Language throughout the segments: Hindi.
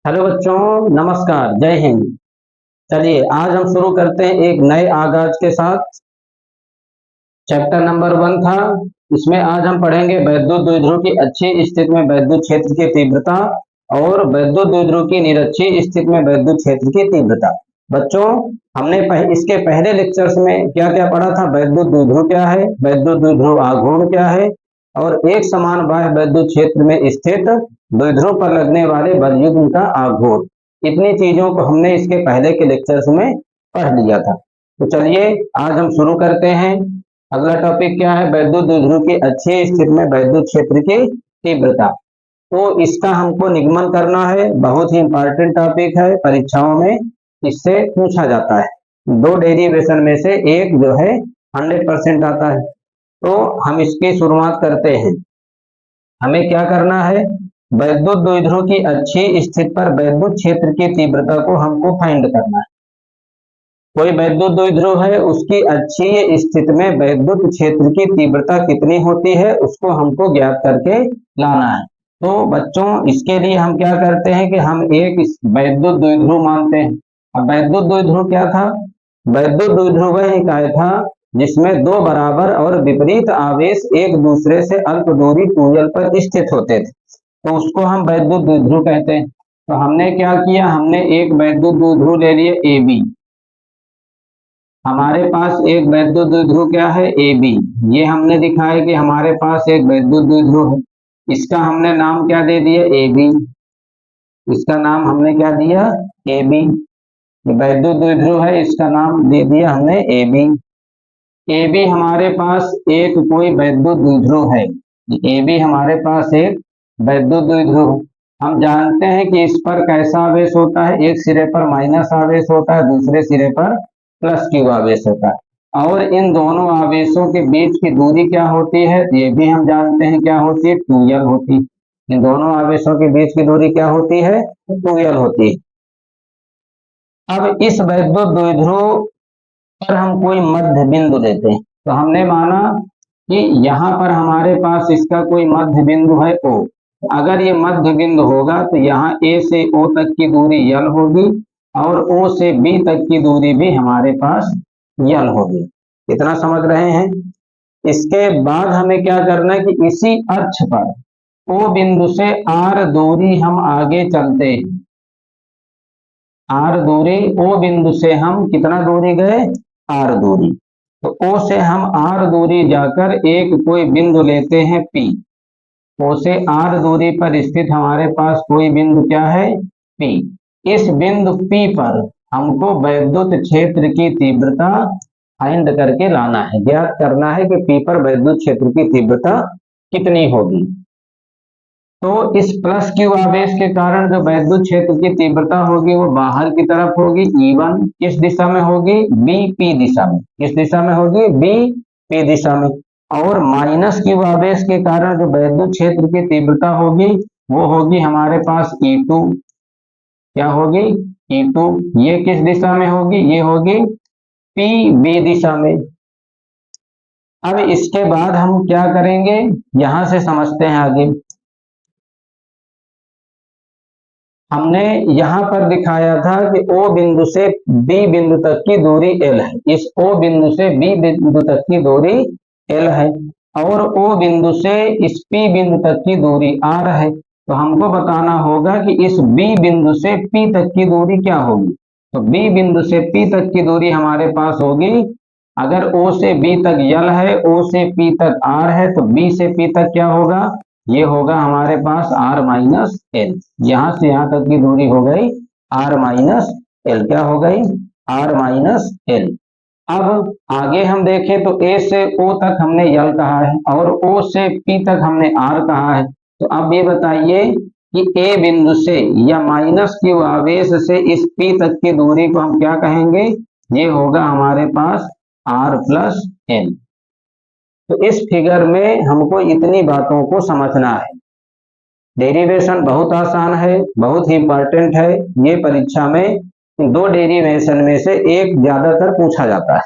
हेलो बच्चों, नमस्कार, जय हिंद। चलिए आज हम शुरू करते हैं एक नए आगाज के साथ। चैप्टर नंबर 1 था। इसमें आज हम पढ़ेंगे वैद्युत द्विध्रुव की अच्छी स्थिति में वैद्युत क्षेत्र की तीव्रता और वैद्युत द्विध्रुव की निरक्षी स्थिति में वैद्युत क्षेत्र की तीव्रता। बच्चों, हमने इसके पहले लेक्चर्स में क्या क्या पढ़ा था? वैद्युत द्विध्रुव क्या है, वैद्युत द्विध्रुव आघूर्ण क्या है, और एक समान बाह्य वैद्युत क्षेत्र में स्थित द्विध्रुव पर लगने वाले बलयुग्म का आघूर्ण। इतनी चीजों को हमने इसके पहले के लेक्चर्स में पढ़ लिया था। तो चलिए आज हम शुरू करते हैं। अगला टॉपिक क्या है? वैद्युत द्विध्रुव की अच्छी स्थिति में वैद्युत क्षेत्र की तीव्रता। तो इसका हमको निगमन करना है। बहुत ही इंपॉर्टेंट टॉपिक है, परीक्षाओं में इससे पूछा जाता है। दो डेरिवेशन में से एक जो है 100% आता है। तो हम इसकी शुरुआत करते हैं। हमें क्या करना है? वैद्युत द्विध्रुव की अच्छी स्थिति पर वैद्युत क्षेत्र की तीव्रता को हमको फाइंड करना है। कोई वैद्युत द्विध्रुव है, उसकी अच्छी स्थिति में वैद्युत क्षेत्र की तीव्रता कितनी होती है उसको हमको ज्ञात करके लाना है। तो बच्चों, इसके लिए हम क्या करते हैं कि हम एक वैद्युत द्विध्रुव मानते हैं। अब वैद्युत द्विध्रुव क्या था? वैद्युत द्विध्रुव वह इकाई था जिसमें दो बराबर और विपरीत आवेश एक दूसरे से अल्प दूरी 2l पर स्थित होते थे, तो उसको हम वैद्युत द्विध्रुव कहते हैं। तो हमने क्या किया? हमने एक वैद्युत द्विध्रुव ले लिए AB। हमारे पास एक वैद्युत द्विध्रुव क्या है? AB। ये हमने दिखाया कि हमारे पास एक वैद्युत द्विध्रुव है। इसका हमने नाम क्या दे दिया? AB। इसका नाम हमने क्या दिया? AB। वैद्युत द्विध्रुव है, इसका नाम दे दिया हमने AB। AB हमारे पास एक कोई वैद्युत द्विध्रुव है। AB हमारे पास एक वैद्युत द्विध्रुव है। हम जानते हैं कि इस पर कैसा आवेश होता है? एक सिरे पर माइनस आवेश होता है, दूसरे सिरे पर प्लस Q आवेश होता है। और इन दोनों आवेशों के बीच की दूरी क्या होती है? ये भी हम जानते हैं क्या होती है? 2l होती है। इन दोनों आवेशों के बीच की दूरी क्या होती है? 2l होती है। अब इस वैद्युत द्विध्रुव पर हम कोई मध्य बिंदु लेते हैं। तो हमने माना कि यहाँ पर हमारे पास इसका कोई मध्य बिंदु है O। अगर ये मध्य बिंदु होगा तो यहाँ A से O तक की दूरी l होगी और O से B तक की दूरी भी हमारे पास l होगी। इतना समझ रहे हैं? इसके बाद हमें क्या करना है कि इसी अक्ष पर O बिंदु से R दूरी हम आगे चलते हैं। R दूरी, O बिंदु से हम कितना दूरी गए? R दूरी। तो O से हम R दूरी जाकर एक कोई बिंदु लेते हैं P। O से R दूरी पर स्थित हमारे पास कोई बिंदु क्या है? P। इस बिंदु P पर हमको वैद्युत क्षेत्र की तीव्रता फाइंड करके लाना है, ज्ञात करना है कि P पर वैद्युत क्षेत्र की तीव्रता कितनी होगी। तो इस प्लस Q आवेश के कारण जो वैद्युत क्षेत्र की तीव्रता होगी वो बाहर की तरफ होगी। E1 किस दिशा में होगी? BP दिशा में। किस दिशा में होगी? BP दिशा में। और माइनस Q आवेश के कारण जो वैद्युत क्षेत्र की तीव्रता होगी वो होगी हमारे पास E2। क्या होगी? E2। ये किस दिशा में होगी? ये होगी PB दिशा में। अब इसके बाद हम क्या करेंगे, यहां से समझते हैं आगे। हमने यहाँ पर दिखाया था कि O बिंदु से B बिंदु तक की दूरी L है। इस O बिंदु से B बिंदु तक की दूरी L है और O बिंदु से इस P बिंदु तक की दूरी R है। तो हमको बताना होगा कि इस B बिंदु से P तक की दूरी क्या होगी। तो B बिंदु से P तक की दूरी हमारे पास होगी, अगर O से B तक L है, O से P तक R है, तो B से P तक क्या होगा? ये होगा हमारे पास R माइनस एल। यहां से यहां तक की दूरी हो गई R माइनस एल। क्या हो गई? R minus L. अब आगे हम देखें तो A से O तक हमने L कहा है और O से P तक हमने R कहा है। तो अब ये बताइए कि A बिंदु से या माइनस Q आवेश से इस P तक की दूरी को हम क्या कहेंगे? ये होगा हमारे पास R प्लस एल। तो इस फिगर में हमको इतनी बातों को समझना है। डेरिवेशन बहुत आसान है, बहुत ही इंपॉर्टेंट है। ये परीक्षा में दो डेरिवेशन में से एक ज्यादातर पूछा जाता है।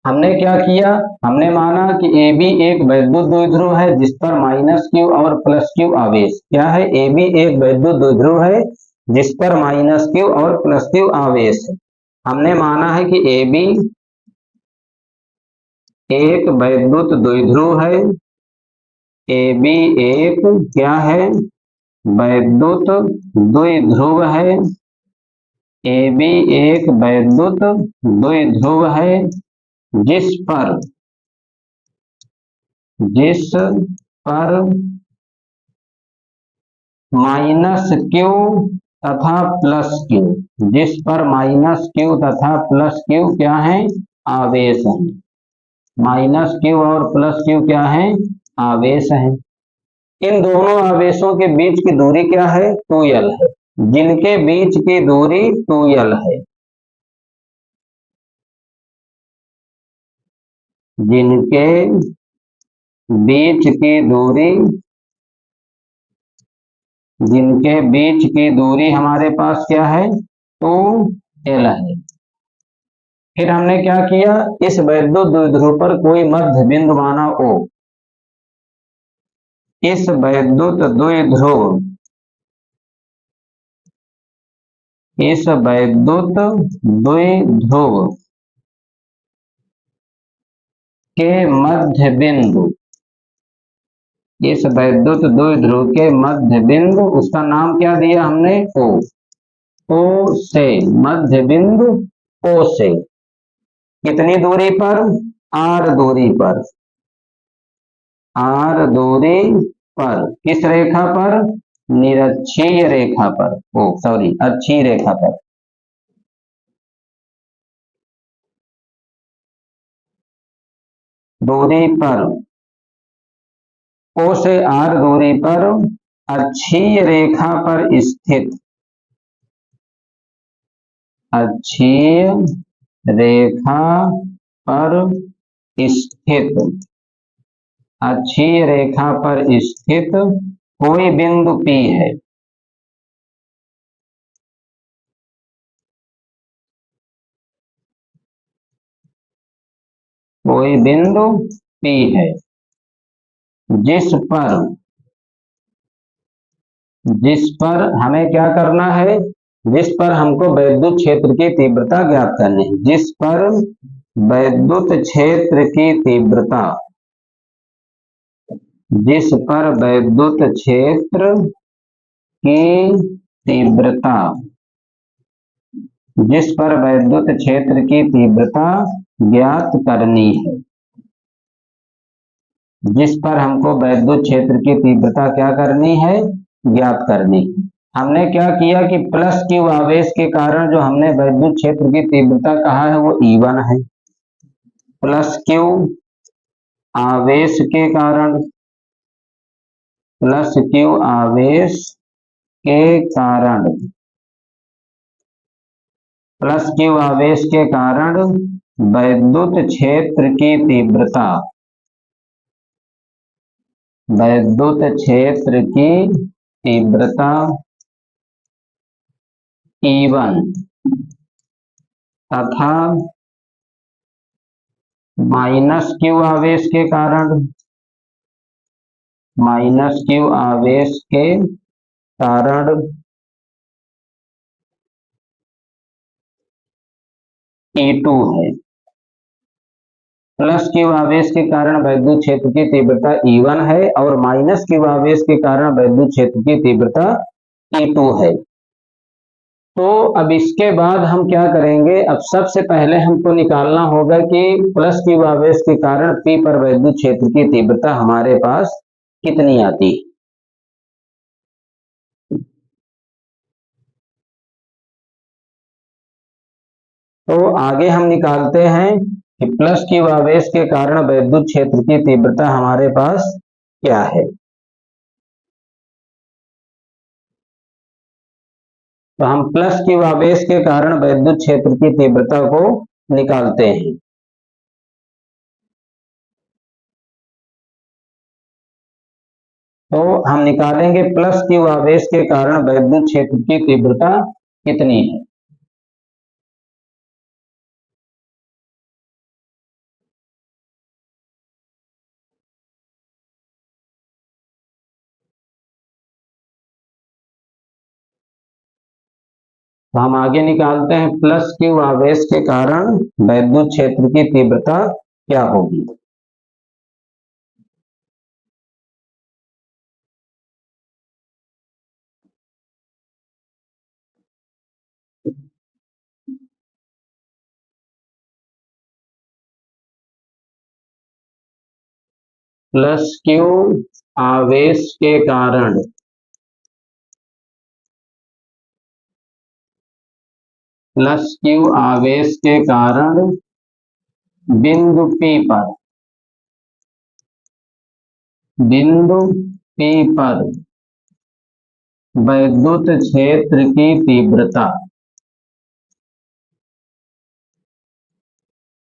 हमने क्या किया, हमने माना कि ए बी एक वैद्युत द्विध्रुव है जिस पर माइनस क्यू और प्लस क्यू आवेश, क्या है, ए बी एक वैद्युत द्विध्रुव है जिस पर माइनस क्यू और प्लस क्यू आवेश है। हमने माना है कि ए बी एक वैद्युत द्विध्रुव है, ए बी एक क्या है, वैद्युत द्विध्रुव है, ए बी एक वैद्युत द्विध्रुव है जिस पर माइनस क्यू तथा प्लस क्यू, जिस पर माइनस क्यू तथा प्लस क्यू क्या है, आवेश है। माइनस क्यू और प्लस क्यू क्या है, आवेश है। इन दोनों आवेशों के बीच की दूरी क्या है, 2l है। जिनके बीच की दूरी 2l है, जिनके बीच की दूरी, जिनके बीच की दूरी हमारे पास क्या है, 2l है। फिर हमने क्या किया, इस वैद्युत द्विध्रुव पर कोई मध्य बिंदु माना O। इस वैद्युत द्विध्रुव, इस वैद्युत द्विध्रुव के मध्य बिंदु, इस वैद्युत द्विध्रुव के मध्य बिंदु, उसका नाम क्या दिया हमने, O। O से, मध्य बिंदु O से कितनी दूरी पर, R दूरी पर, R दूरी पर, किस रेखा पर, निरक्षीय रेखा पर, ओ सॉरी अक्षीय रेखा पर, दूरी पर, O से R दूरी पर अक्षीय रेखा पर स्थित, अक्षीय रेखा पर स्थित, अक्षीय रेखा पर स्थित कोई बिंदु P है। कोई बिंदु P है जिस पर हमें क्या करना है, जिस पर हमको वैद्युत क्षेत्र की तीव्रता ज्ञात करनी है, जिस पर वैद्युत क्षेत्र की तीव्रता, जिस पर वैद्युत क्षेत्र की तीव्रता, जिस पर वैद्युत क्षेत्र की तीव्रता ज्ञात करनी है, जिस पर हमको वैद्युत क्षेत्र की तीव्रता क्या करनी है, ज्ञात करनी। हमने क्या किया कि प्लस क्यू आवेश के कारण जो हमने वैद्युत क्षेत्र की तीव्रता कहा है वो E1 है। प्लस क्यू आवेश के कारण, प्लस क्यू आवेश के कारण, प्लस क्यू आवेश के कारण वैद्युत क्षेत्र की तीव्रता, वैद्युत क्षेत्र की तीव्रता E1 तथा माइनस क्यू आवेश के कारण, माइनस क्यू आवेश के कारण E2 है। प्लस क्यू आवेश के कारण वैद्युत क्षेत्र की तीव्रता E1 है और माइनस क्यू आवेश के कारण वैद्युत क्षेत्र की तीव्रता E2 है। तो अब इसके बाद हम क्या करेंगे, अब सबसे पहले हमको निकालना होगा कि प्लस क्यू आवेश के कारण P पर वैद्युत क्षेत्र की तीव्रता हमारे पास कितनी आती है। तो आगे हम निकालते हैं कि प्लस क्यू आवेश के कारण वैद्युत क्षेत्र की तीव्रता हमारे पास क्या है। तो हम प्लस क्यू आवेश के कारण वैद्युत क्षेत्र की तीव्रता को निकालते हैं। तो हम निकालेंगे प्लस क्यू आवेश के कारण वैद्युत क्षेत्र की तीव्रता कितनी है। तो हम आगे निकालते हैं प्लस क्यू आवेश के कारण वैद्युत क्षेत्र की तीव्रता क्या होगी। प्लस क्यू आवेश के कारण प्लस क्यू आवेश के कारण बिंदु बिंदु P पर वैद्युत क्षेत्र की तीव्रता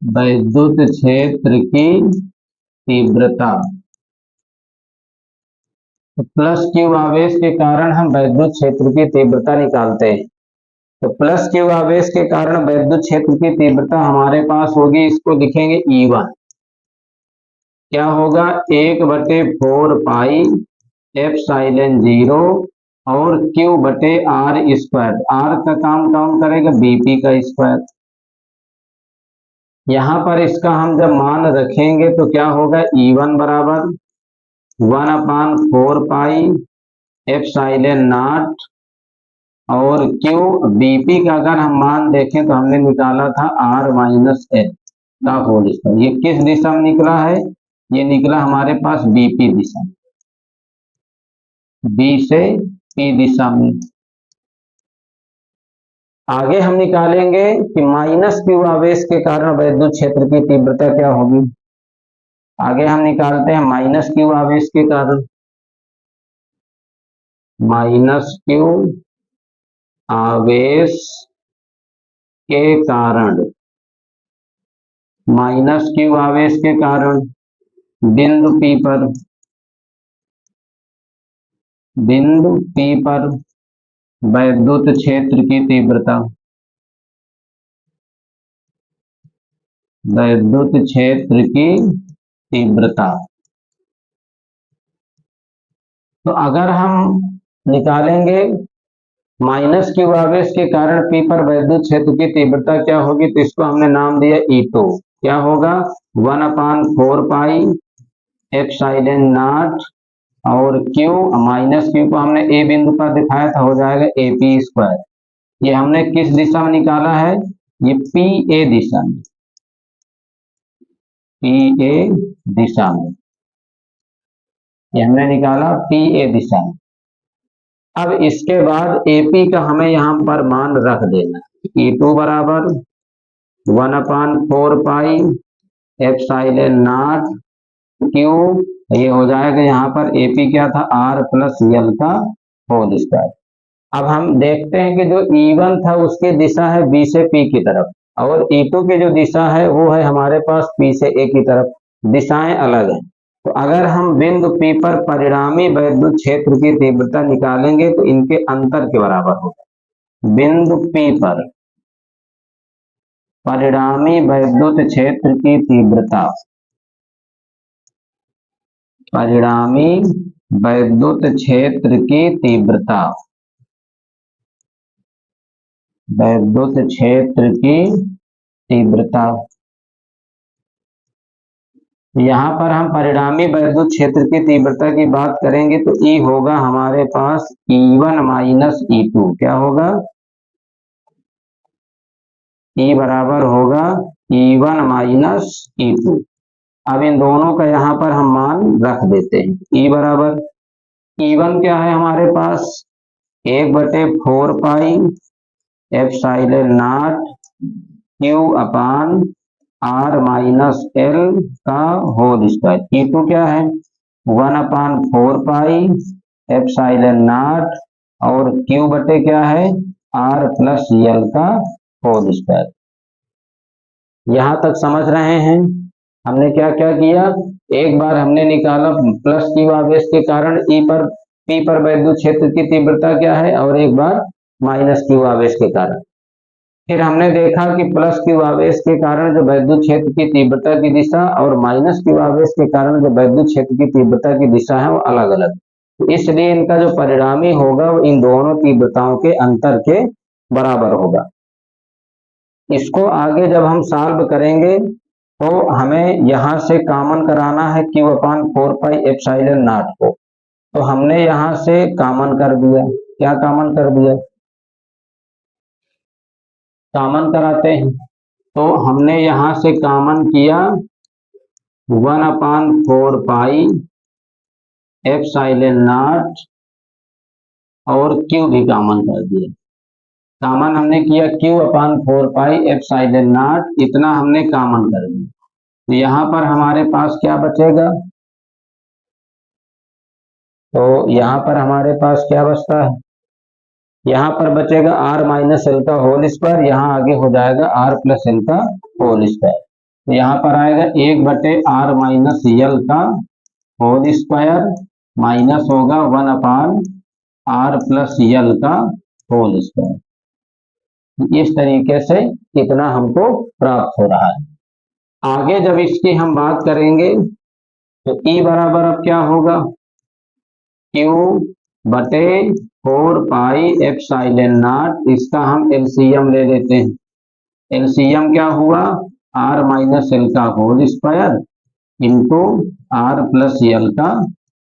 वैद्युत क्षेत्र की तीव्रता तो प्लस क्यू आवेश के कारण हम वैद्युत क्षेत्र की तीव्रता निकालते हैं। तो प्लस क्यू आवेश के कारण वैद्युत क्षेत्र की तीव्रता हमारे पास होगी, इसको लिखेंगे E1। क्या होगा, 1/4 पाई एप्सिलॉन 0 और Q बटे R स्क्वायर। R का काम कौन करेगा, BP का स्क्वायर। यहां पर इसका हम जब मान रखेंगे तो क्या होगा, E1 बराबर 1/4 पाई एप्सिलॉन नॉट और Q BP का अगर हम मान देखें तो हमने निकाला था R माइनस L का होल स्क्वायर। ये किस दिशा में निकला है, ये निकला हमारे पास BP दिशा, B से P दिशा में। आगे हम निकालेंगे कि माइनस क्यू आवेश के कारण वैद्युत क्षेत्र की तीव्रता क्या होगी। आगे हम निकालते हैं माइनस क्यू आवेश के कारण, माइनस क्यू आवेश के कारण, माइनस क्यू आवेश के कारण बिंदु P पर वैद्युत क्षेत्र की तीव्रता, वैद्युत क्षेत्र की तीव्रता। तो अगर हम निकालेंगे माइनस क्यू आवेश के कारण P पर वैद्युत क्षेत्र की तीव्रता क्या होगी, तो इसको हमने नाम दिया E2। क्या होगा, 1/4 पाई एप्सिलॉन नॉट और Q माइनस Q को हमने A बिंदु पर दिखाया था, हो जाएगा AP स्क्वायर। ये हमने किस दिशा में निकाला है, ये PA दिशा में, PA दिशा में ये हमने निकाला PA दिशा में। अब इसके बाद AP का हमें यहां पर मान रख देना, E2 बराबर 1/4 पाई एप्सिलॉन नॉट Q, ये हो जाएगा यहाँ पर AP क्या था, R प्लस L का होल स्क्वायर। अब हम देखते हैं कि जो E1 था उसकी दिशा है B से P की तरफ और E2 की जो दिशा है वो है हमारे पास P से A की तरफ, दिशाएं अलग हैं। तो अगर हम बिंदु P पर परिणामी वैद्युत क्षेत्र की तीव्रता निकालेंगे तो इनके अंतर के बराबर होगा। बिंदु P पर परिणामी वैद्युत क्षेत्र की तीव्रता, परिणामी वैद्युत क्षेत्र की तीव्रता, वैद्युत क्षेत्र की तीव्रता। यहां पर हम परिणामी वैद्युत क्षेत्र की तीव्रता की बात करेंगे तो E होगा हमारे पास E1 माइनस E2। क्या होगा, E बराबर होगा E1 माइनस E2। अब इन दोनों का यहां पर हम मान रख देते हैं। E बराबर, E1 क्या है हमारे पास, 1/4 pi epsilon not Q upon R minus L का होल स्क्वायर। E2 क्या है, 1/4 पाई एप्सिलॉन नॉट और Q बटे क्या है, R प्लस L का होल स्क्वायर। यहां तक समझ रहे हैं। हमने क्या क्या किया, एक बार हमने निकाला प्लस क्यू आवेश के कारण P पर वैद्युत क्षेत्र की तीव्रता क्या है और एक बार माइनस क्यू आवेश के कारण। फिर हमने देखा कि प्लस क्यू आवेश के कारण जो वैद्युत क्षेत्र की तीव्रता की दिशा और माइनस क्यू आवेश के कारण जो वैद्युत क्षेत्र की तीव्रता की दिशा है वो अलग अलग, तो इसलिए इनका जो परिणामी होगा वो इन दोनों तीव्रताओं के अंतर के बराबर होगा। इसको आगे जब हम सॉल्व करेंगे तो हमें यहां से कॉमन कराना है Q upon 4 pi epsilon not को। तो हमने यहां से कॉमन कर दिया। क्या कॉमन कर दिया? कॉमन कराते हैं। तो हमने यहां से कॉमन किया 1/4 पाई एप्सिलॉन नॉट और Q भी कॉमन कर दिया। कॉमन हमने किया Q/4 पाई एप्सिलॉन नॉट, इतना हमने कॉमन कर दिया। तो यहाँ पर हमारे पास क्या बचेगा? तो यहाँ पर हमारे पास क्या बचता है? यहाँ पर बचेगा r माइनस एल का होल स्क्वायर, यहाँ आगे हो जाएगा r प्लस एल का होल स्क्वायर। तो यहाँ पर आएगा 1/r माइनस एल का होल स्क्वायर माइनस होगा 1/r प्लस एल का होल स्क्वायर। इस तरीके से कितना हमको प्राप्त हो रहा है। आगे जब इसकी हम बात करेंगे तो E बराबर अब क्या होगा? Q बटे 4 पाई एप्सिलॉन नॉट, इसका हम एलसीएम ले लेते हैं। एलसीएम क्या हुआ? r माइनस एल का whole square into r plus L का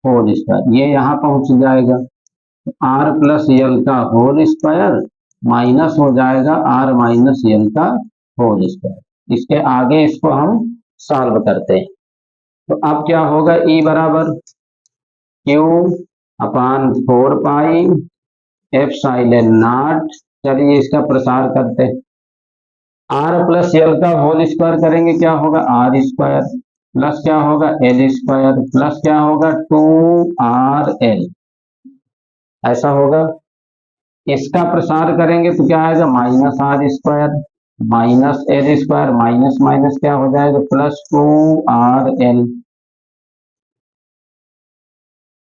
होल स्क्वायर, ये यहाँ पहुंच जाएगा। r प्लस एल का होल स्क्वायर माइनस हो जाएगा r माइनस एल का होल स्क्वायर। इसके आगे इसको हम सॉल्व करते हैं। तो अब क्या होगा? E बराबर Q upon 4 pi epsilon not, चलिए इसका प्रसार करते हैं। r प्लस एल का होल स्क्वायर करेंगे, क्या होगा? r स्क्वायर प्लस क्या होगा? एल स्क्वायर प्लस क्या होगा? 2rl, ऐसा होगा। इसका प्रसार करेंगे तो क्या आएगा? Minus r square minus L square minus minus क्या हो जाएगा? Plus 2rl।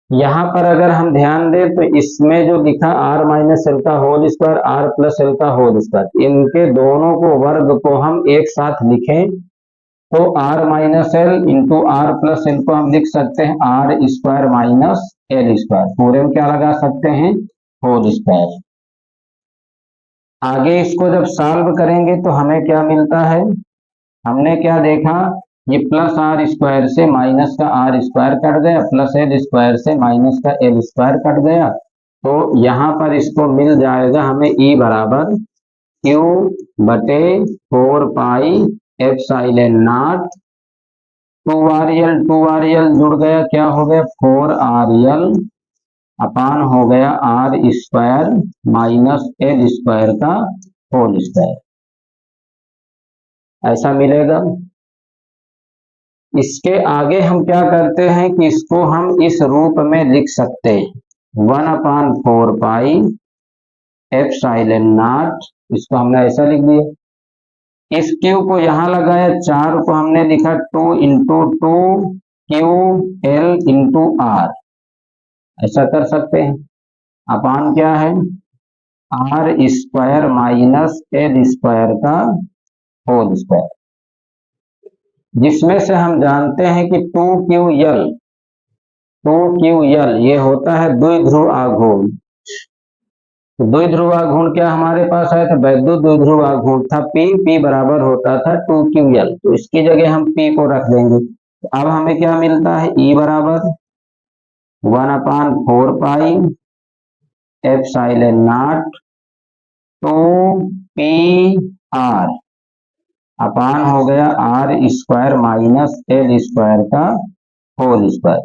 यहाँ पर अगर हम ध्यान दें तो इसमें जो लिखा r माइनस एल का whole square, r plus L का होल स्क्वायर, इनके दोनों को वर्ग को हम एक साथ लिखें तो r minus L into R plus L को हम लिख सकते हैं r square minus L square, पूरे में क्या लगा सकते हैं? Whole square. आगे इसको जब सॉल्व करेंगे तो हमें क्या मिलता है? हमने क्या देखा? ये प्लस आर स्क्वायर से माइनस का आर स्क्वायर कट गया, प्लस एल स्क्वायर से माइनस का एल स्क्वायर कट गया। तो यहाँ पर इसको मिल जाएगा हमें E बराबर Q बटे 4 पाई एप्सिलॉन नॉट, 2rl जुड़ गया, क्या हो गया? 4rl अपान हो गया R square minus L square का होल स्क्वायर, ऐसा मिलेगा। इसके आगे हम क्या करते हैं कि इसको हम इस रूप में लिख सकते हैं 1/4 पाई एप्सिलॉन नॉट, इसको हमने ऐसा लिख दिया। इस Q को यहाँ लगाया, 4 को हमने लिखा 2 इंटू 2 QL इंटू R, ऐसा कर सकते हैं। अपान क्या है? R square minus L square का होल स्क्वायर, जिसमें से हम जानते हैं कि 2QL ये होता है द्विध्रुव आघूर्ण। तो द्विध्रुव आघूर्ण क्या हमारे पास आया था? वैद्युत द्विध्रुव आघूर्ण था P बराबर होता था 2QL, तो इसकी जगह हम P को रख देंगे। तो अब हमें क्या मिलता है? E बराबर 1/4 pi epsilon not 2PR upon हो गया R square minus L square का होल स्क्वायर।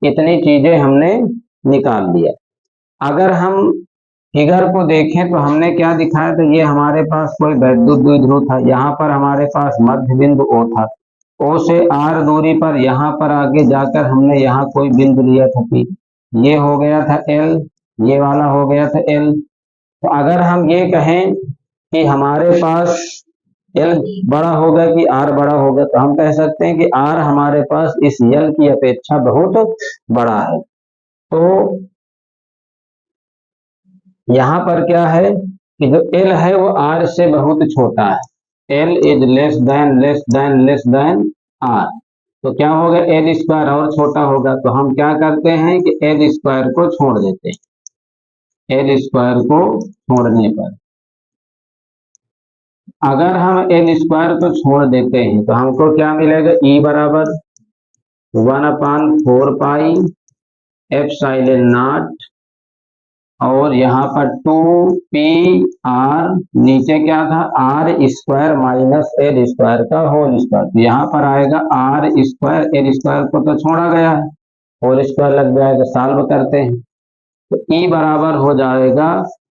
इतनी चीजें हमने निकाल दिया। अगर हम फिगर को देखें तो हमने क्या दिखाया? तो ये हमारे पास कोई वैद्युत द्विध्रुव था, यहाँ पर हमारे पास मध्य बिंदु O था, O से R दूरी पर यहाँ पर आगे जाकर हमने यहाँ कोई बिंदु लिया था P, ये हो गया था L, ये वाला हो गया था L। तो अगर हम ये कहें कि हमारे पास L बड़ा होगा कि R बड़ा होगा, तो हम कह सकते हैं कि R हमारे पास इस L की अपेक्षा बहुत बड़ा है। तो यहाँ पर क्या है कि जो L है वो R से बहुत छोटा है, L is less than R। तो क्या होगा? L स्क्वायर और छोटा होगा, तो हम क्या करते हैं कि L स्क्वायर को छोड़ देते हैं। L स्क्वायर को छोड़ने पर अगर हम एल स्क्वायर को छोड़ देते हैं तो हमको क्या मिलेगा, ई बराबर 1/4 पाई एप्सिलॉन नॉट, और यहाँ पर 2 पी आर, नीचे क्या था R square minus L square का होल स्क्वायर, तो यहाँ पर आएगा आर स्क्वायर, एल स्क्वायर को तो छोड़ा गया है, होल स्क्वायर लग जाएगा, सॉल्व करते हैं तो ई बराबर हो जाएगा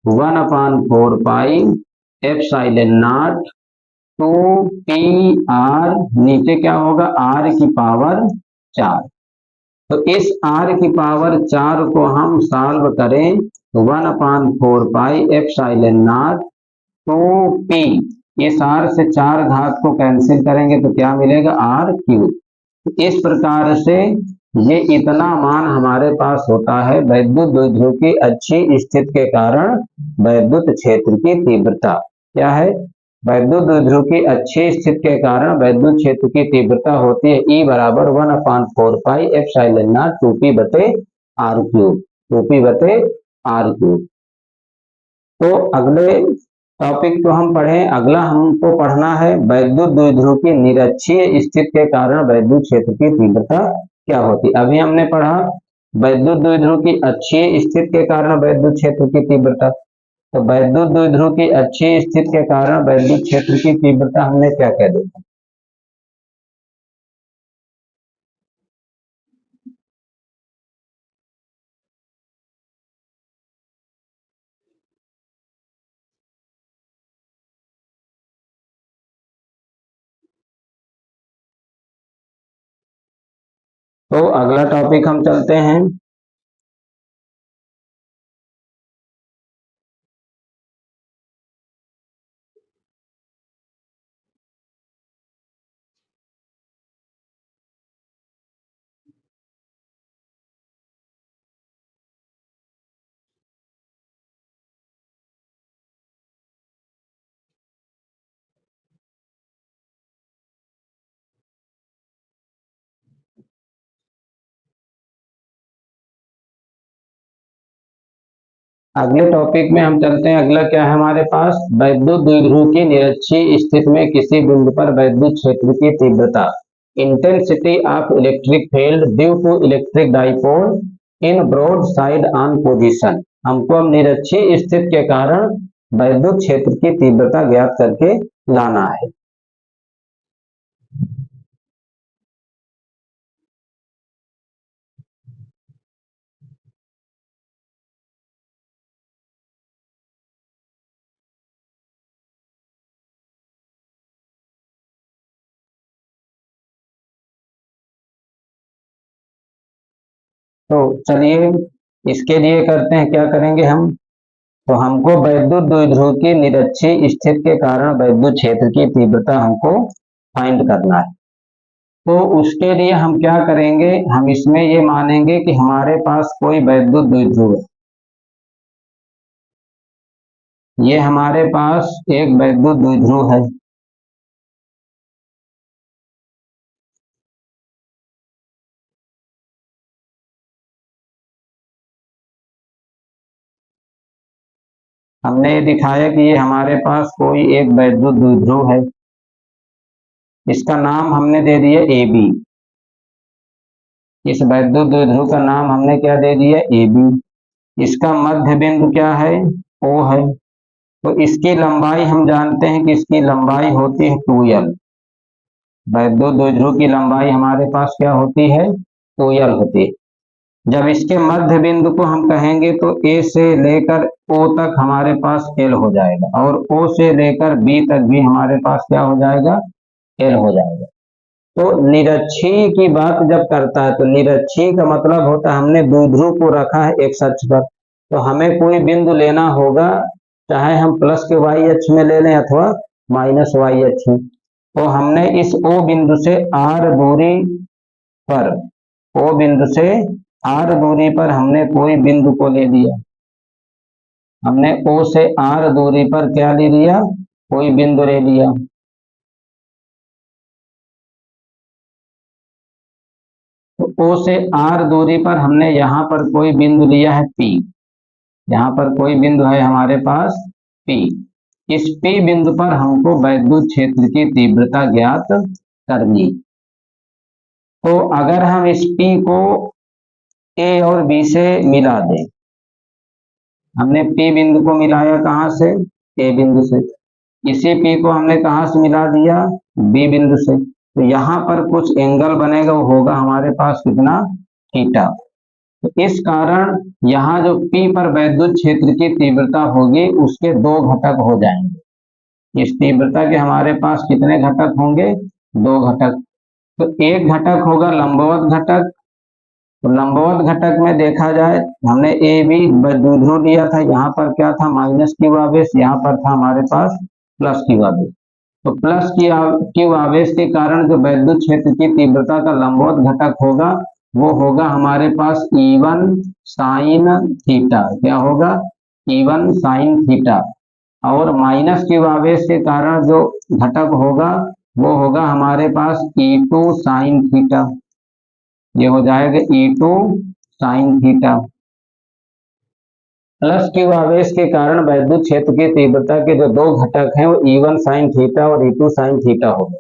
1/4 pi epsilon not 2 P R, नीचे क्या होगा आर की पावर 4। तो इस आर की पावर 4 को हम सॉल्व करें, 1/4 पाई एप्सिलॉन नॉट 2 पी, इस आर से 4 घात को कैंसिल करेंगे तो क्या मिलेगा आर क्यूब। इस प्रकार से ये इतना मान हमारे पास होता है वैद्युत द्विध्रुव की अच्छी स्थिति के कारण वैद्युत क्षेत्र की तीव्रता। क्या है, वैद्युत द्विध्रुव की अच्छी स्थिति के कारण वैद्युत क्षेत्र की तीव्रता होती है ई बराबर 1/4 pi epsilon not 2p/r³, 2p/r³। तो अगले टॉपिक को हम पढ़ें, अगला हमको पढ़ना है वैद्युत द्विध्रुव की निरक्षीय स्थिति के कारण वैद्युत क्षेत्र की तीव्रता क्या होती है। अभी हमने पढ़ा वैद्युत द्विध्रुव की अक्षीय स्थिति के कारण वैद्युत क्षेत्र की तीव्रता, तो वैद्युत द्विध्रुव की अक्षीय स्थिति के कारण वैद्युत क्षेत्र की तीव्रता हमने क्या कह देखा। तो अगला टॉपिक हम चलते हैं। अगले टॉपिक में हम चलते हैं, अगला क्या है हमारे पास, वैद्युत द्विध्रुव की निरक्षीय स्थिति में किसी बिंदु पर वैद्युत क्षेत्र की तीव्रता, intensity of electric field due to electric dipole in broad side on position. हमको अब निरक्षीय स्थिति के कारण वैद्युत क्षेत्र की तीव्रता ज्ञात करके लाना है। तो चलिए इसके लिए करते हैं, क्या करेंगे हम, तो हमको वैद्युत द्विध्रुव की निरक्षीय स्थिति के कारण वैद्युत क्षेत्र की तीव्रता हमको फाइंड करना है। तो उसके लिए हम क्या करेंगे, हम इसमें ये मानेंगे कि हमारे पास कोई वैद्युत द्विध्रुव है, ये हमारे पास एक वैद्युत द्विध्रुव है। हमने ये दिखाया कि ये हमारे पास कोई एक वैद्युत द्विध्रुव है, इसका नाम हमने दे दिया ए बी, इस वैद्युत द्विध्रुव का नाम हमने क्या दे दिया ए बी, इसका मध्य बिंदु क्या है ओ है, तो इसकी लंबाई हम जानते हैं कि इसकी लंबाई होती है 2l, वैद्युत द्विध्रुव की लंबाई हमारे पास क्या होती है 2l होती है। जब इसके मध्य बिंदु को हम कहेंगे तो ए से लेकर ओ तक हमारे पास एल हो जाएगा, और ओ से लेकर बी तक भी हमारे पास क्या हो जाएगा एल हो जाएगा। तो निरक्षीय की बात जब करता है तो निरक्षीय का मतलब होता है हमने द्विध्रुव को रखा है एक अक्ष पर, तो हमें कोई बिंदु लेना होगा, चाहे हम प्लस के वाई अक्ष में ले लें अथवा माइनस वाई अक्ष में। तो हमने इस ओ बिंदु से आर दूरी पर, ओ बिंदु से आर दूरी पर हमने कोई बिंदु को ले लिया, हमने ओ से आर दूरी पर क्या ले लिया, कोई बिंदु ले लिया। तो ओ से आर दूरी पर हमने यहाँ पर कोई बिंदु लिया है पी, यहाँ पर कोई बिंदु है हमारे पास पी। इस P बिंदु पर हमको वैद्युत क्षेत्र की तीव्रता ज्ञात करनी। तो अगर हम इस P को A और B से मिला दें, हमने P बिंदु को मिलाया कहाँ से? A बिंदु से। इसी P को हमने कहाँ से मिला दिया? B बिंदु से। तो यहाँ पर कुछ एंगल बनेगा, वो होगा हमारे पास कितना? थीटा। तो इस कारण यहाँ जो P पर वैद्युत क्षेत्र की तीव्रता होगी उसके दो घटक हो जाएंगे। इस तीव्रता के हमारे पास कितने घटक होंगे? दो घटक। तो एक घटक होगा लंबवत घटक। तो लंबवत घटक में देखा जाए, हमने ए बी द्विध्रुव लिया था, यहाँ पर क्या था? माइनस क्यू आवेश, यहाँ पर था हमारे पास प्लस क्यू आवेश। तो प्लस क्यू आवेश के कारण जो वैद्युत क्षेत्र की तीव्रता का लंबवत घटक होगा वो होगा हमारे पास E1 साइन थीटा। क्या होगा? E1 sine theta. और माइनस क्यू आवेश के कारण जो घटक होगा वो होगा हमारे पास E2 साइन थीटा। ये हो जाएगा E2 sine theta. Plus Q आवेश के कारण वैद्युत क्षेत्र की तीव्रता के जो दो घटक हैं वो E1 साइन थीटा और E2 साइन थीटा हो गए।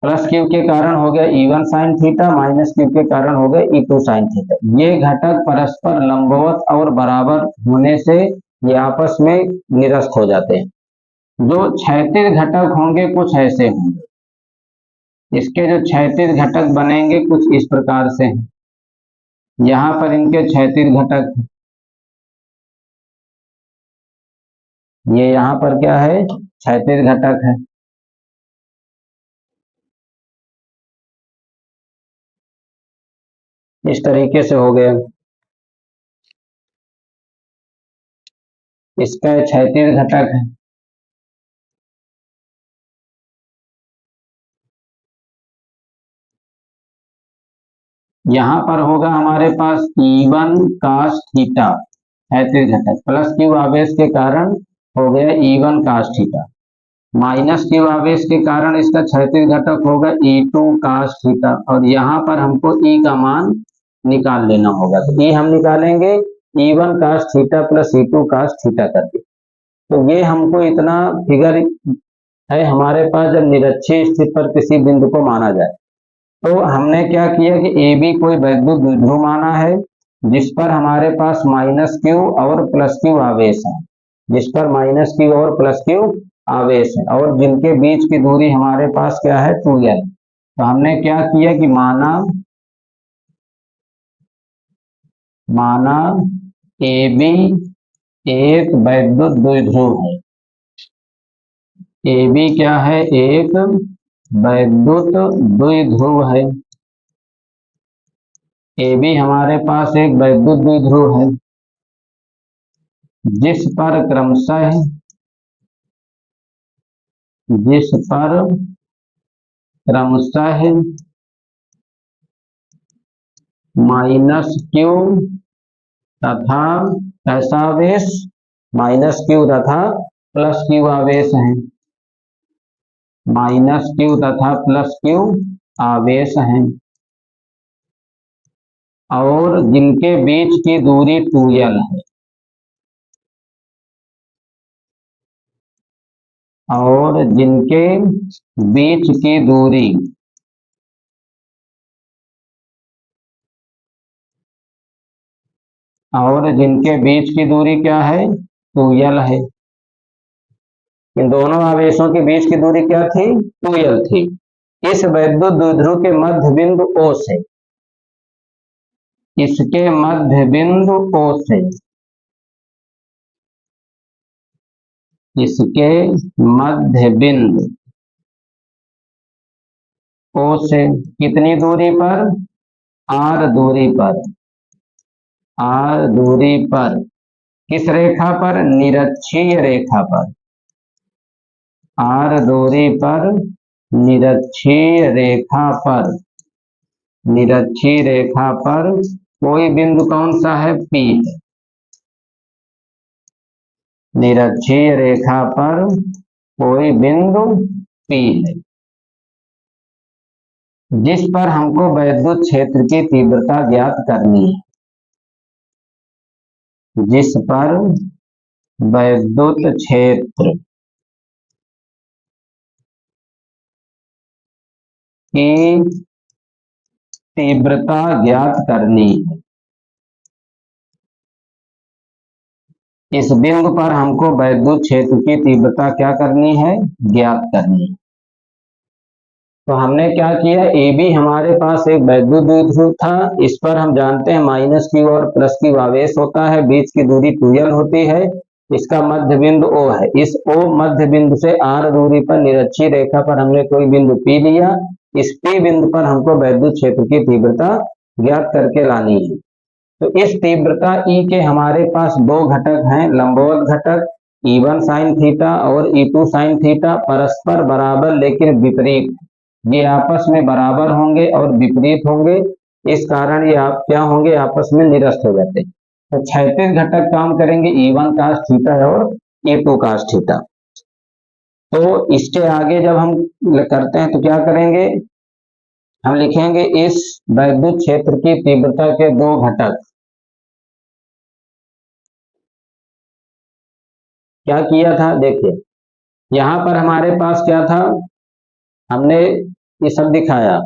प्लस क्यू के कारण हो गया E1 sine theta, minus Q के कारण हो गया E2 साइन थीटा। ये घटक परस्पर लंबवत और बराबर होने से ये आपस में निरस्त हो जाते हैं। जो क्षैतिज घटक होंगे कुछ ऐसे होंगे। इसके जो क्षैतिज घटक बनेंगे कुछ इस प्रकार से हैं। यहाँ पर इनके क्षैतिज घटक, ये यहाँ पर क्या है? क्षैतिज घटक है। इस तरीके से हो गया, इसका क्षैतिज घटक है। यहाँ पर होगा हमारे पास E1 cos थीटा क्षैतिज घटक, प्लस क्यू आवेश के कारण हो गया E1 cos theta, minus Q आवेश के कारण इसका क्षैतिज घटक होगा E2 cos थीटा। और यहाँ पर हमको E का मान निकाल लेना होगा। तो E हम निकालेंगे E1 cos theta plus E2 cos theta करके। तो ये हमको इतना फिगर है हमारे पास जब निरक्षीय स्थिति पर किसी बिंदु को माना जाए। तो हमने क्या किया कि ए बी कोई वैद्युत द्विध्रुव माना है जिस पर हमारे पास माइनस क्यू और प्लस क्यू आवेश है, जिस पर माइनस क्यू और प्लस क्यू आवेश है, और जिनके बीच की दूरी हमारे पास क्या है? 2l। तो हमने क्या किया कि माना ए बी एक वैद्युत द्विध्रुव है। ए बी क्या है? एक वैद्युत द्विध्रुव है। ए बी हमारे पास एक वैद्युत द्विध्रुव है जिस पर क्रमशः माइनस क्यू तथा ऐसा आवेश, माइनस क्यू तथा प्लस क्यू आवेश है, माइनस क्यू तथा प्लस क्यू आवेश हैं, और जिनके बीच की दूरी 2l है, और जिनके बीच की दूरी क्या है? 2l है। इन दोनों आवेशों के बीच की दूरी क्या थी? 2l थी। इस वैद्युत द्विध्रुव के मध्य बिंदु O से, इसके मध्य बिंदु O से, इसके मध्य बिंदु O से कितनी दूरी पर? R दूरी पर, R दूरी पर। किस रेखा पर? निरक्षीय रेखा पर। R दूरी पर निरक्षीय रेखा पर, निरक्षीय रेखा पर कोई बिंदु कौन सा है? P है। निरक्षीय रेखा पर कोई बिंदु P है जिस पर हमको वैद्युत क्षेत्र की तीव्रता ज्ञात करनी है, जिस पर वैद्युत क्षेत्र की तीव्रता ज्ञात करनी है। इस बिंदु पर हमको वैद्युत क्षेत्र की तीव्रता क्या करनी है, ज्ञात करनी है। तो हमने क्या किया, ए बी हमारे पास एक वैद्युत द्विध्रुव था, इस पर हम जानते हैं माइनस क्यू और प्लस क्यू आवेश होता है, बीच की दूरी 2l होती है, इसका मध्य बिंदु O है। इस O मध्य बिंदु से r दूरी पर निरक्षीय रेखा पर हमने कोई बिंदु P लिया, इस P बिंदु पर हमको वैद्युत क्षेत्र की तीव्रता ज्ञात करके लानी है। तो इस तीव्रता E के हमारे पास दो घटक हैं, लंबवत घटक E1 sin थीटा और E2 sin थीटा, परस्पर बराबर लेकिन विपरीत, ये आपस में बराबर होंगे और विपरीत होंगे, इस कारण ये आप क्या होंगे, आपस में निरस्त हो जाते हैं। तो क्षैतिज घटक काम करेंगे E1 cos थीटा और E2 cos थीटा। तो इसके आगे जब हम करते हैं तो क्या करेंगे, हम लिखेंगे इस वैद्युत क्षेत्र की तीव्रता के दो घटक, क्या किया था देखिए, यहां पर हमारे पास क्या था, हमने ये सब दिखाया,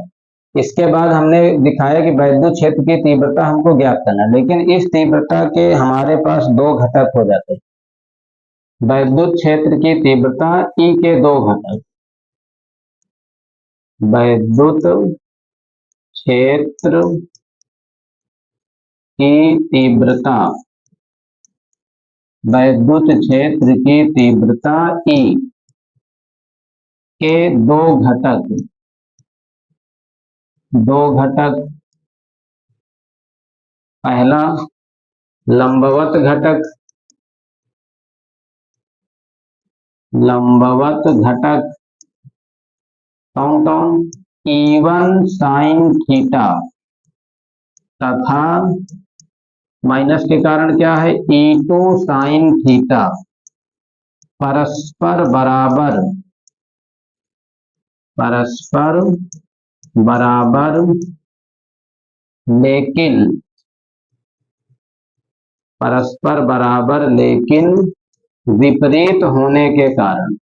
इसके बाद हमने दिखाया कि वैद्युत क्षेत्र की तीव्रता हमको ज्ञात करना, लेकिन इस तीव्रता के हमारे पास दो घटक हो जाते हैं। वैद्युत क्षेत्र की तीव्रता E के दो घटक, वैद्युत क्षेत्र की तीव्रता, वैद्युत क्षेत्र की तीव्रता E के दो घटक, पहला लंबवत घटक, कौन कौन, E1 sin थीटा तथा माइनस के कारण क्या है E2 sin थीटा, परस्पर बराबर लेकिन विपरीत होने के कारण,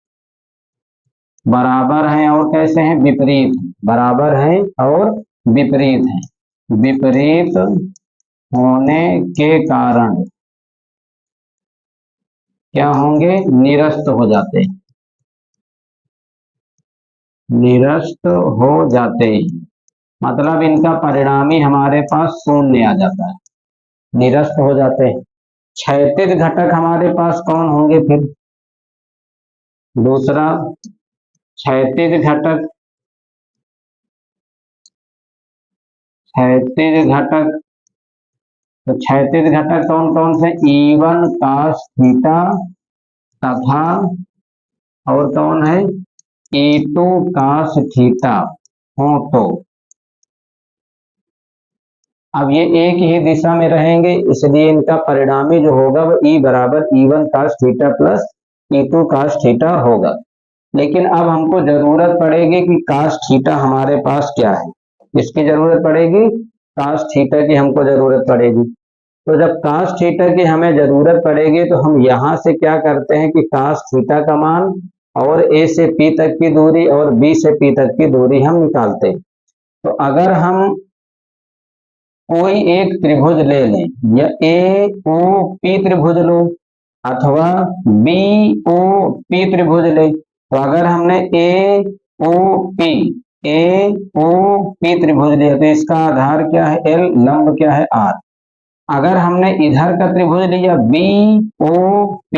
बराबर हैं और कैसे हैं, विपरीत, बराबर हैं और विपरीत हैं, विपरीत होने के कारण क्या होंगे, निरस्त हो जाते हैं, मतलब इनका परिणामी हमारे पास शून्य आ जाता है, निरस्त हो जाते हैं। क्षैतिज घटक हमारे पास कौन होंगे, फिर दूसरा क्षैतिज घटक, तो क्षैतिज घटक कौन कौन से, E1 cos थीटा तथा और कौन है E2 cos थीटा हो। तो अब ये एक ही दिशा में रहेंगे, इसलिए इनका परिणामी जो होगा वो E बराबर E1 cos theta plus E2 cos theta होगा। लेकिन अब हमको जरूरत पड़ेगी कि cos थीटा हमारे पास क्या है, इसकी जरूरत पड़ेगी, cos थीटा की हमको जरूरत पड़ेगी। तो जब cos थीटा की हमें जरूरत पड़ेगी तो हम यहां से क्या करते हैं कि cos थीटा का मान और A से P तक की दूरी और B से P तक की दूरी हम निकालते हैं। तो अगर हम कोई एक त्रिभुज ले लें, या AOP त्रिभुज लो अथवा BOP त्रिभुज ले, तो अगर हमने AOP त्रिभुज लिया तो इसका आधार क्या है L, लंब क्या है R। अगर हमने इधर का त्रिभुज लिया BOP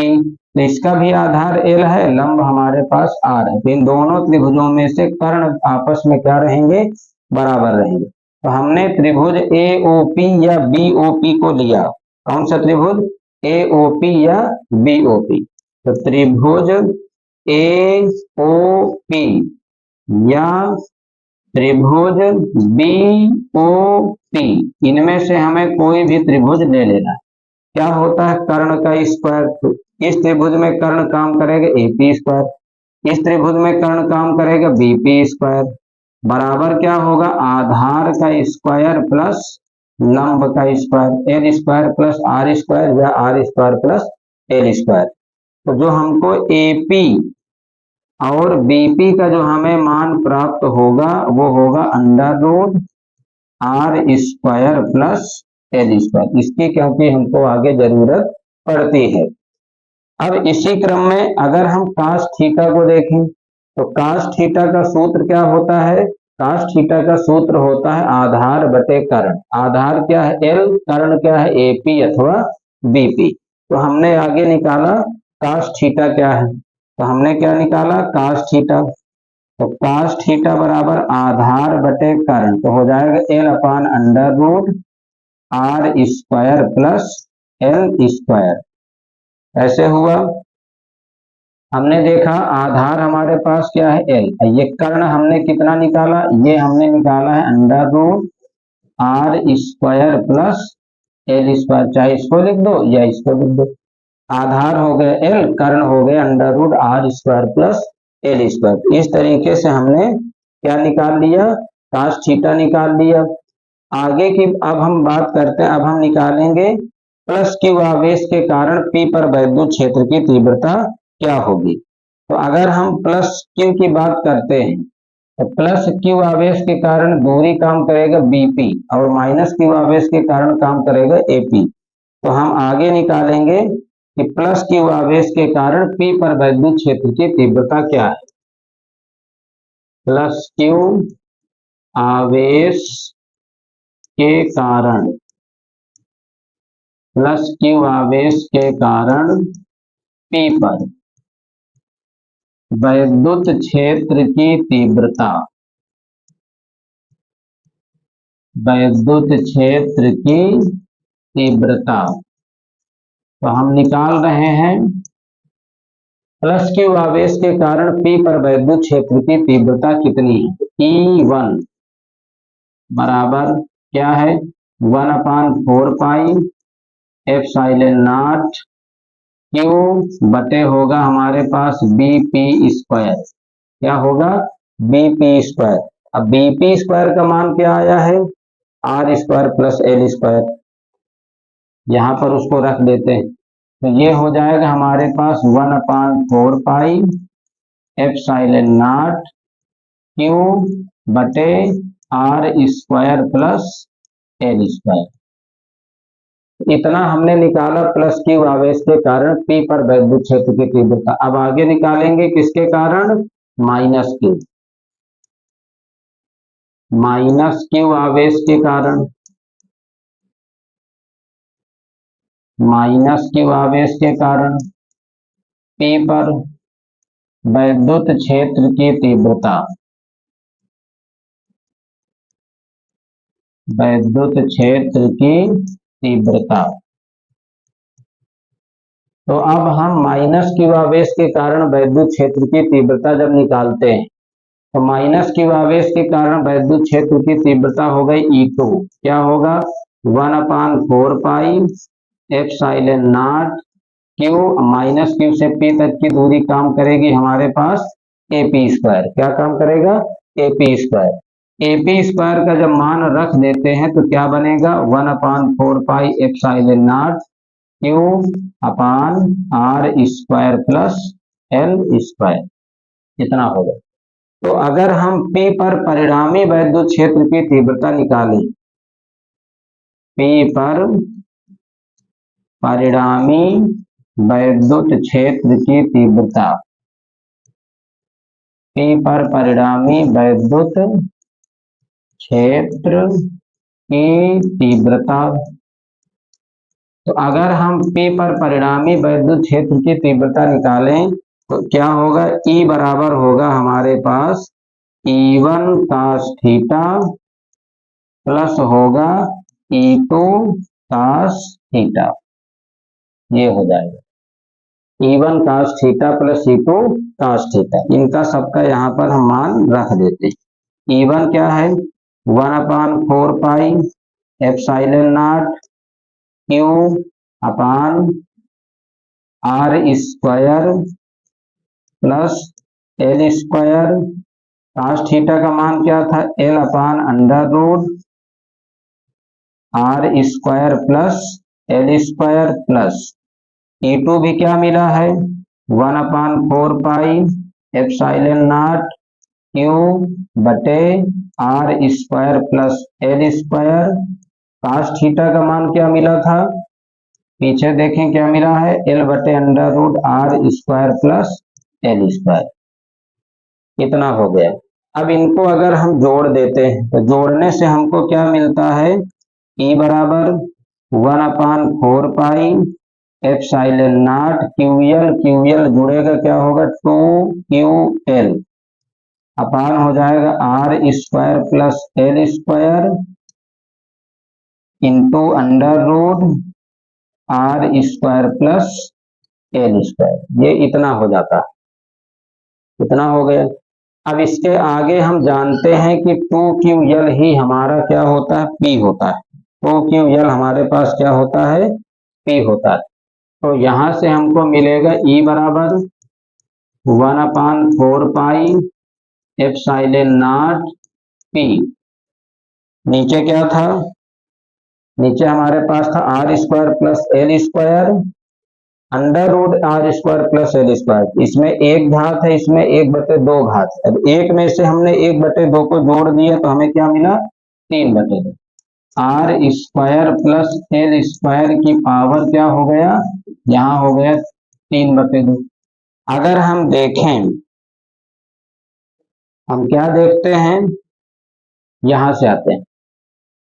तो इसका भी आधार L है, लंब हमारे पास R है। तो इन दोनों त्रिभुजों में से कर्ण आपस में क्या रहेंगे, बराबर रहेंगे। तो हमने त्रिभुज AOP या BOP को लिया, कौन सा त्रिभुज, AOP या BOP। तो त्रिभुज AOP या त्रिभुज BOP, इनमें से हमें कोई भी त्रिभुज ले लेना है। क्या होता है, कर्ण का स्क्वायर, इस त्रिभुज में कर्ण काम करेगा AP स्क्वायर, इस त्रिभुज में कर्ण काम करेगा BP स्क्वायर, बराबर क्या होगा, आधार का स्क्वायर प्लस लंब का square, L square plus R square या R square plus L square. तो जो हमको एपी और बीपी का जो हमें मान प्राप्त होगा वो होगा under root R square plus L square, इसकी क्योंकि हमको आगे जरूरत पड़ती है। अब इसी क्रम में अगर हम कास थीटा को देखें तो कास थीटा का सूत्र क्या होता है? कास थीटा का सूत्र होता है आधार बटे कर्ण। आधार क्या है? एल, कर्ण क्या है? एपी अथवा बीपी। तो हमने आगे निकाला कास थीटा क्या है, तो हमने क्या निकाला? Cos theta. तो कास थीटा बराबर आधार बटे कर्ण, तो हो जाएगा L upon under root R square plus L square. ऐसे हुआ। हमने देखा आधार हमारे पास क्या है? एल। ये कर्ण हमने कितना निकाला? ये हमने निकाला है under root R square plus L square, चाहे इसको लिख दो या इसको लिख दो। आधार हो गए एल, कर्ण हो गए under root R square plus L square. इस तरीके से हमने क्या निकाल लिया? कास थीटा निकाल लिया। आगे की अब हम बात करते हैं, अब हम निकालेंगे प्लस क्यू आवेश के कारण पी पर वैद्युत क्षेत्र की तीव्रता क्या होगी। तो अगर हम प्लस क्यू की बात करते हैं तो प्लस क्यू आवेश के कारण दूरी काम करेगा बीपी और माइनस क्यू आवेश के कारण काम करेगा एपी। तो हम आगे निकालेंगे कि प्लस क्यू आवेश के कारण पी पर वैद्युत क्षेत्र की तीव्रता क्या है। प्लस क्यू आवेश के कारण, प्लस क्यू आवेश के कारण पी पर वैद्युत क्षेत्र की तीव्रता, वैद्युत क्षेत्र की तीव्रता, तो हम निकाल रहे हैं प्लस क्यू आवेश के कारण पी पर वैद्युत क्षेत्र की तीव्रता कितनी है। E1 बराबर क्या है? 1/4 पाई एप्सिलॉन नॉट क्यू बटे होगा हमारे पास बीपी स्क्वायर। क्या होगा? BP square. अब बीपी स्क्वायर का मान क्या आया है? R square plus L square. यहां पर उसको रख देते हैं, तो ये हो जाएगा हमारे पास 1/4 पाई एप्सिलॉन नॉट क्यू बटे R square plus L square. इतना हमने निकाला प्लस क्यू आवेश के कारण पी पर वैद्युत क्षेत्र की तीव्रता। अब आगे निकालेंगे किसके कारण? माइनस क्यू, माइनस क्यू आवेश के कारण, माइनस क्यू आवेश के कारण पी पर वैद्युत क्षेत्र की तीव्रता, वैद्युत क्षेत्र की तीव्रता। तो अब हम माइनस क्यू आवेश के कारण वैद्युत क्षेत्र की तीव्रता जब निकालते हैं तो माइनस क्यू आवेश के कारण वैद्युत क्षेत्र की तीव्रता हो गई E2। क्या होगा? 1/4 pi epsilon nought Q, minus Q से पी तक की दूरी काम करेगी हमारे पास एपी स्क्वायर। क्या काम करेगा? AP square. एपी स्क्वायर का जब मान रख देते हैं तो क्या बनेगा? 1/4 pi epsilon nought Q upon R square plus L square. इतना होगा। तो अगर हम P पर परिणामी वैद्युत क्षेत्र की तीव्रता निकालें, P पर परिणामी वैद्युत क्षेत्र की तीव्रता, P पर परिणामी वैद्युत क्षेत्र की तीव्रता, तो अगर हम P पर परिणामी वैद्युत क्षेत्र की तीव्रता निकालें तो क्या होगा? E बराबर होगा हमारे पास E1 cos थीटा प्लस होगा E2 cos थीटा। ये हो जाएगा E1 cos theta plus E2 cos theta. इनका सबका यहाँ पर हम मान रख देते हैं। E1 क्या है? 1/4 pi epsilon nought Q upon R square plus L square. cos theta का मान क्या था? L upon under root R square plus L square plus E2 भी क्या मिला है? 1/4 पाई एप्सिलॉन नॉट क्यू बटे R square plus L square. Cos theta का मान क्या मिला था, पीछे देखें क्या मिला है, एल बटे under root R square plus L square. इतना हो गया। अब इनको अगर हम जोड़ देते हैं तो जोड़ने से हमको क्या मिलता है, ई बराबर 1/4 पाई एप्सिलॉन नॉट क्यूएल जुड़ेगा क्या होगा 2QL अपान हो जाएगा R square plus L square into under root R square plus L square. ये इतना हो जाता है, इतना हो गया। अब इसके आगे हम जानते हैं कि 2QL ही हमारा क्या होता है, P होता है। 2QL हमारे पास क्या होता है, P होता है। तो यहां से हमको मिलेगा E बराबर 1/4 पाई एप्सिलॉन नॉट P। नीचे क्या था, नीचे हमारे पास था R square plus L square under root R square plus L square. इसमें एक घात है, इसमें 1/2 घात। अब एक में से हमने 1/2 को जोड़ दिया तो हमें क्या मिला 3/2। R square plus L square की पावर क्या हो गया, यहाँ हो गया 3/2। अगर हम देखें, हम क्या देखते हैं, यहां से आते हैं,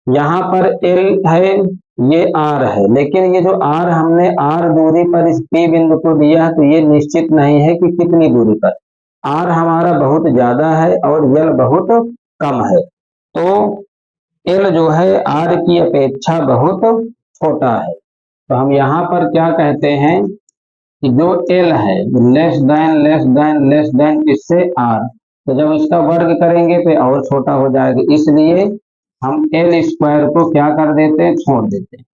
यहाँ पर एल है, ये आर है, लेकिन ये जो आर हमने आर दूरी पर इस पी बिंदु को दिया है तो ये निश्चित नहीं है कि कितनी दूरी पर। आर हमारा बहुत ज्यादा है और एल बहुत कम है, तो एल जो है आर की अपेक्षा बहुत छोटा है। तो हम यहाँ पर क्या कहते हैं कि जो एल है लेस देन इससे आर, तो जब इसका वर्ग करेंगे तो और छोटा हो जाएगा, इसलिए हम एल स्क्वायर को क्या कर देते हैं, छोड़ देते हैं।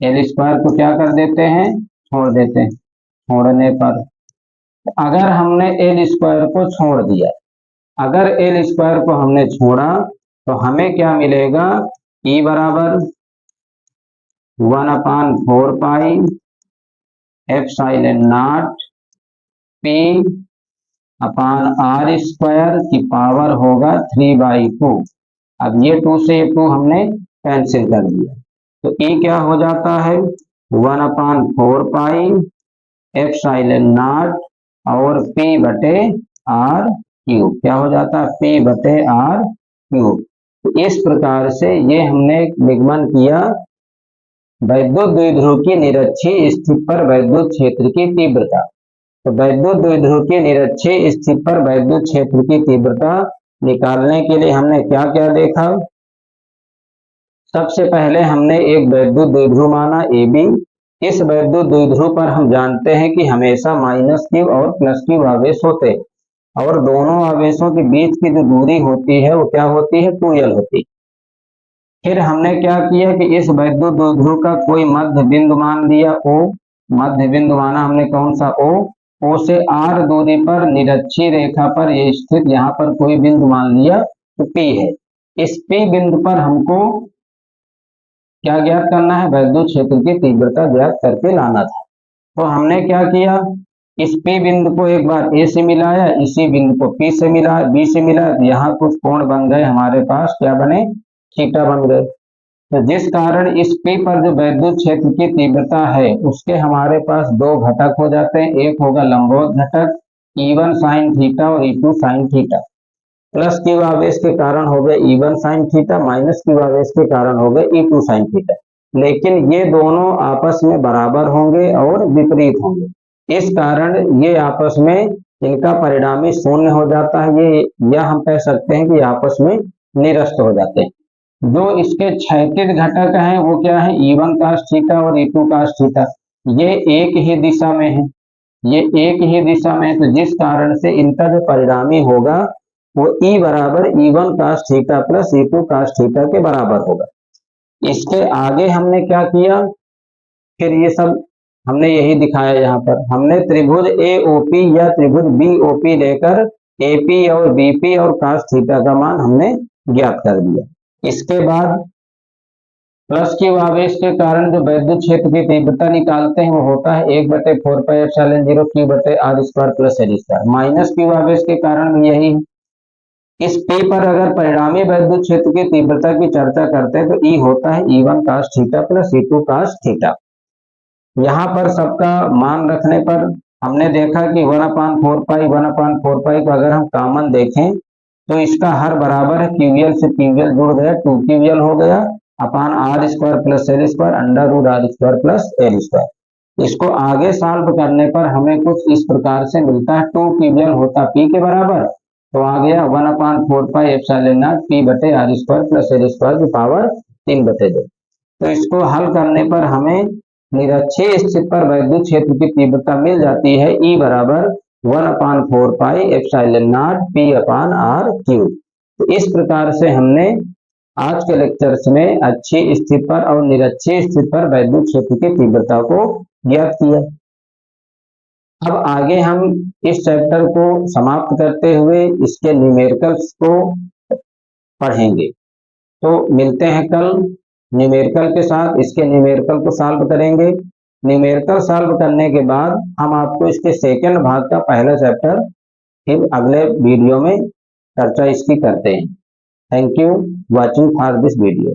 एल स्क्वायर को क्या कर देते हैं, छोड़ देते हैं। छोड़ने पर अगर हमने एल स्क्वायर को छोड़ दिया, अगर एल स्क्वायर को हमने छोड़ा तो हमें क्या मिलेगा, ई बराबर 1/4 pi epsilon nought P upon R square की पावर होगा 3/2। अब ये 2 से 2 हमने कैंसिल कर दिया, तो E क्या हो जाता है 1/4 पाई एप्सिलॉन नॉट और P बटे आर क्यूब, क्या हो जाता है P बटे आर क्यूब। तो इस प्रकार से ये हमने निगमन किया वैद्युत द्विध्रुव की निरक्षीय स्थिति पर वैद्युत क्षेत्र की तीव्रता। तो वैद्युत द्विध्रुव की निरक्षीय स्थिति पर वैद्युत क्षेत्र की तीव्रता निकालने के लिए हमने क्या क्या देखा, सबसे पहले हमने एक वैद्युत द्विध्रुव माना AB। इस वैद्युत द्विध्रुव पर हम जानते हैं कि हमेशा -Q और +Q आवेश होते हैं और दोनों आवेशों के बीच की जो दूरी होती है वो क्या होती है 2L होती है। फिर हमने क्या किया कि इस वैद्युत द्विध्रुव का कोई मध्य बिंदु मान लिया O, मध्य बिंदु माना हमने कौन सा O से R दूरी पर निरक्षीय रेखा पर ये स्थित यहाँ पर कोई बिंदु मान लिया तो P है। इस P बिंदु पर हमको क्या ज्ञात करना है, वैद्युत क्षेत्र की तीव्रता ज्ञात करके लाना था। तो हमने क्या किया, इस P बिंदु को एक बार A से मिलाया, इसी बिंदु को P से मिलाया, B से मिलाया, यहाँ कुछ कोण बन गए हमारे पास, क्या बने, थीटा बन गए। तो जिस कारण इस P पर जो वैद्युत क्षेत्र की तीव्रता है उसके हमारे पास दो घटक हो जाते हैं, एक होगा लंबवत घटक E1 sin थीटा और E2 sin theta. Plus Q आवेश के कारण हो गए E1 sin theta, minus Q आवेश के कारण हो गए E2 sin थीटा। लेकिन ये दोनों आपस में बराबर होंगे और विपरीत होंगे, इस कारण ये आपस में इनका परिणामी शून्य हो जाता है। ये या हम कह सकते हैं कि आपस में निरस्त हो जाते हैं। जो इसके क्षैतिज घटक हैं वो क्या है, E1 cos थीटा और E2 cos थीटा। ये एक ही दिशा में है, ये एक ही दिशा में है, तो जिस कारण से इनका जो परिणामी होगा वो E बराबर E1 cos theta plus E2 cos theta के बराबर होगा। इसके आगे हमने क्या किया, फिर ये सब हमने यही दिखाया। यहाँ पर हमने त्रिभुज AOP या त्रिभुज BOP लेकर AP और BP और cos थीटा का मान हमने ज्ञात कर दिया। इसके बाद प्लस क्यू आवेश के कारण जो विद्युत क्षेत्र की तीव्रता निकालते हैं वो होता है 1/4πε0 Q/r² plus l²। Minus Q आवेश के कारण भी यही है। इस P पर अगर परिणामी विद्युत क्षेत्र की तीव्रता की चर्चा करते हैं तो E होता है E1 cos theta plus E2 cos theta. यहाँ पर सबका मान रखने पर हमने देखा कि 1/4 को अगर हम कॉमन देखें तो इसका हर बराबर है, क्यूएल से क्यूएल जुड़ गया, 2QL हो गया अपान r² plus l² √r² plus l²। इसको आगे सॉल्व करने पर हमें कुछ इस प्रकार से मिलता है, 2QL होता P के बराबर, तो आ गया 1/4πε0 P/r² प्लस l² की पावर 3/2। तो इसको हल करने पर हमें निरक्षीय स्थिति पर विद्युत क्षेत्र की तीव्रता मिल जाती है E बराबर 1/4πε0 P/r³। तो इस प्रकार से हमने आज के लेक्चर्स में अच्छी स्थिति पर और निरक्षीय स्थिति पर विद्युत क्षेत्र की तीव्रता को ज्ञात किया। अब आगे हम इस चैप्टर को समाप्त करते हुए इसके न्यूमेरिकल्स को पढ़ेंगे। तो मिलते हैं कल न्यूमेरिकल के साथ, इसके न्यूमेरिकल को सॉल्व करेंगे। न्यूमेरिकल सॉल्व करने के बाद हम आपको इसके सेकंड भाग का पहला चैप्टर फिर अगले वीडियो में चर्चा इसकी करते हैं। Thank you watching for this video.